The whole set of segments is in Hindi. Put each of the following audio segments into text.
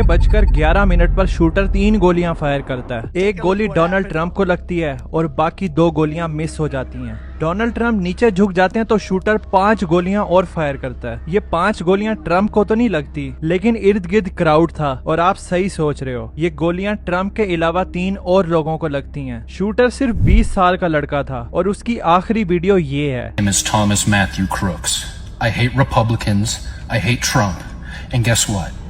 6:11 पर शूटर 3 गोलियां फायर करता है। एक गोली डोनाल्ड ट्रंप को लगती है और बाकी 2 गोलियां मिस हो जाती हैं। डोनाल्ड ट्रंप नीचे झुक जाते हैं तो शूटर 5 गोलियां और फायर करता है। ये 5 गोलियां ट्रंप को तो नहीं लगती, लेकिन इर्द गिर्द क्राउड था। और आप सही सोच रहे हो, ये गोलियां ट्रंप के अलावा 3 और लोगों को लगती हैं। शूटर सिर्फ 20 साल का लड़का था और उसकी आखिरी वीडियो ये है। Thomas Matthew Crooks. I hate Republicans. I hate Trump. And guess what?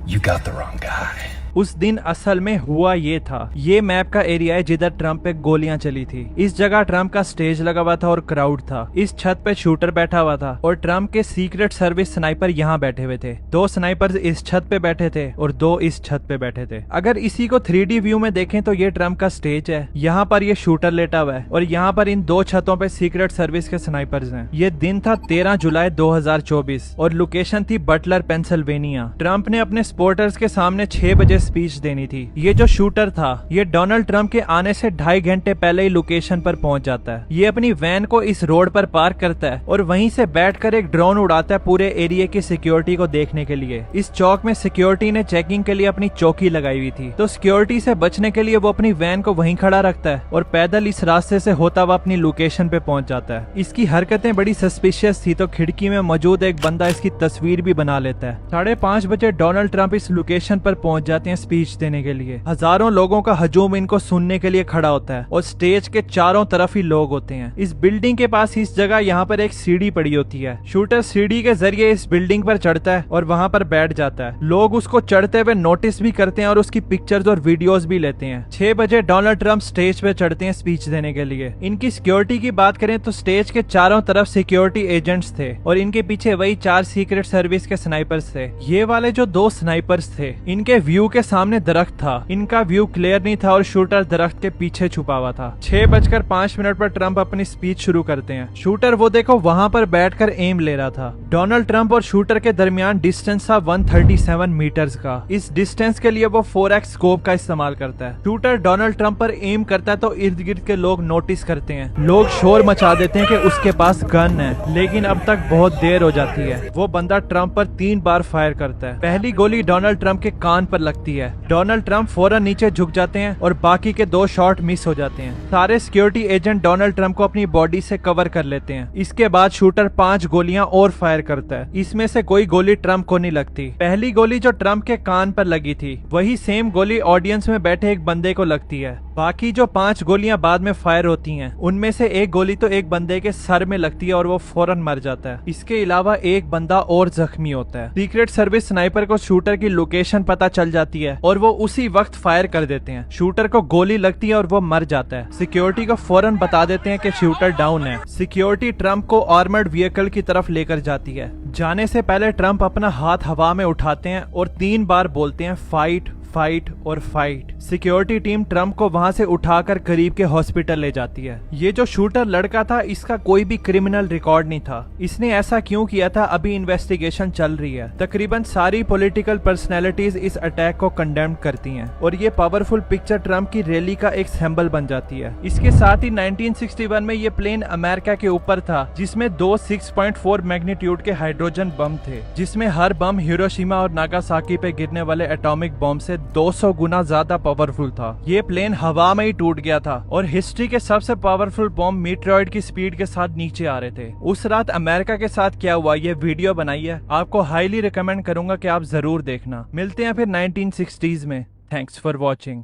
You got the wrong guy. उस दिन असल में हुआ ये था, ये मैप का एरिया है जिधर ट्रंप पे गोलियां चली थी। इस जगह ट्रंप का स्टेज लगा हुआ था और क्राउड था। इस छत पे शूटर बैठा हुआ था और ट्रंप के सीक्रेट सर्विस स्नाइपर यहाँ बैठे हुए थे। 2 स्नाइपर्स इस छत पे बैठे थे और 2 इस छत पे बैठे थे। अगर इसी को 3D व्यू में देखें तो ये ट्रंप का स्टेज है, यहाँ पर ये शूटर लेटा हुआ है और यहाँ पर इन 2 छतों पे सीक्रेट सर्विस के स्नाइपर्स हैं। ये दिन था 13 जुलाई 2024 और लोकेशन थी बटलर, पेंसिल्वेनिया। ट्रंप ने अपने सपोर्टर्स के सामने 6 बजे स्पीच देनी थी। ये जो शूटर था, ये डोनाल्ड ट्रंप के आने से 2.5 घंटे पहले ही लोकेशन पर पहुंच जाता है। ये अपनी वैन को इस रोड पर पार्क करता है और वहीं से बैठकर एक ड्रोन उड़ाता है पूरे एरिया की सिक्योरिटी को देखने के लिए। इस चौक में सिक्योरिटी ने चेकिंग के लिए अपनी चौकी लगाई हुई थी, तो सिक्योरिटी से बचने के लिए वो अपनी वैन को वहीं खड़ा रखता है और पैदल इस रास्ते से होता हुआ अपनी लोकेशन पे पहुंच जाता है। इसकी हरकतें बड़ी सस्पिशियस थी, तो खिड़की में मौजूद एक बंदा इसकी तस्वीर भी बना लेता है। 5:30 बजे डोनाल्ड ट्रंप इस लोकेशन पर पहुंच जाते हैं स्पीच देने के लिए। हजारों लोगों का हजूम इनको सुनने के लिए खड़ा होता है और स्टेज के चारों तरफ ही लोग होते हैं। इस बिल्डिंग के पास इस जगह यहाँ पर एक सीढ़ी पड़ी होती है। शूटर सीढ़ी के जरिए इस बिल्डिंग पर चढ़ता है और वहाँ पर बैठ जाता है। लोग उसको चढ़ते हुए नोटिस भी करते हैं और उसकी पिक्चर्स और वीडियोस भी लेते हैं। 6 बजे डोनाल्ड ट्रंप स्टेज पे चढ़ते हैं स्पीच देने के लिए। इनकी सिक्योरिटी की बात करें तो स्टेज के चारों तरफ सिक्योरिटी एजेंट्स थे और इनके पीछे वही 4 सीक्रेट सर्विस के स्नाइपर्स थे। ये वाले जो 2 स्नाइपर्स थे, इनके व्यू के सामने दरख्त था। इनका व्यू क्लियर नहीं था और शूटर दरख्त के पीछे छुपा हुआ था। 6:05 पर ट्रंप अपनी स्पीच शुरू करते हैं। शूटर वो देखो वहाँ पर बैठकर एम ले रहा था। डोनाल्ड ट्रंप और शूटर के दरमियान डिस्टेंस था 137 मीटर्स का। इस डिस्टेंस के लिए वो 4x स्कोप का इस्तेमाल करता है। शूटर डोनाल्ड ट्रंप पर एम करता है तो इर्द गिर्द के लोग नोटिस करते हैं। लोग शोर मचा देते हैं कि उसके पास गन है, लेकिन अब तक बहुत देर हो जाती है। वो बंदा ट्रंप पर 3 बार फायर करता है। पहली गोली डोनाल्ड ट्रंप के कान पर लगती है। डोनाल्ड ट्रंप फौरन नीचे झुक जाते हैं और बाकी के 2 शॉट मिस हो जाते हैं। सारे सिक्योरिटी एजेंट डोनाल्ड ट्रंप को अपनी बॉडी से कवर कर लेते हैं। इसके बाद शूटर 5 गोलियां और फायर करता है। इसमें से कोई गोली ट्रंप को नहीं लगती। पहली गोली जो ट्रंप के कान पर लगी थी, वही सेम गोली ऑडियंस में बैठे एक बंदे को लगती है। बाकी जो 5 गोलियां बाद में फायर होती हैं, उनमें से एक गोली तो एक बंदे के सर में लगती है और वो फौरन मर जाता है। इसके अलावा एक बंदा और जख्मी होता है। सीक्रेट सर्विस स्नाइपर को शूटर की लोकेशन पता चल जाती है और वो उसी वक्त फायर कर देते हैं। शूटर को गोली लगती है और वो मर जाता है। सिक्योरिटी को फौरन बता देते हैं कि शूटर डाउन है। सिक्योरिटी ट्रंप को आर्मर्ड व्हीकल की तरफ लेकर जाती है। जाने से पहले ट्रंप अपना हाथ हवा में उठाते हैं और 3 बार बोलते हैं फाइट, फाइट और फाइट। सिक्योरिटी टीम ट्रंप को वहां से उठाकर करीब के हॉस्पिटल ले जाती है। ये जो शूटर लड़का था, इसका कोई भी क्रिमिनल रिकॉर्ड नहीं था। इसने ऐसा क्यों किया था, अभी इन्वेस्टिगेशन चल रही है। तकरीबन सारी पॉलिटिकल पर्सनैलिटीज इस अटैक को कंडेम करती हैं और ये पावरफुल पिक्चर ट्रंप की रैली का एक सिंबल बन जाती है। इसके साथ ही 1961 में ये प्लेन अमेरिका के ऊपर था, जिसमें 2 6.4 मैग्नीट्यूड के हाइड्रोजन बम थे, जिसमें हर बम हिरोशिमा और नागासाकी पे गिरने वाले एटॉमिक बम से 200 गुना ज्यादा पावरफुल था। ये प्लेन हवा में ही टूट गया था और हिस्ट्री के सबसे पावरफुल बॉम्ब मीटेरॉइड की स्पीड के साथ नीचे आ रहे थे। उस रात अमेरिका के साथ क्या हुआ, ये वीडियो बनाई है। आपको हाईली रिकमेंड करूंगा कि आप जरूर देखना। मिलते हैं फिर 1960s में। Thanks for watching.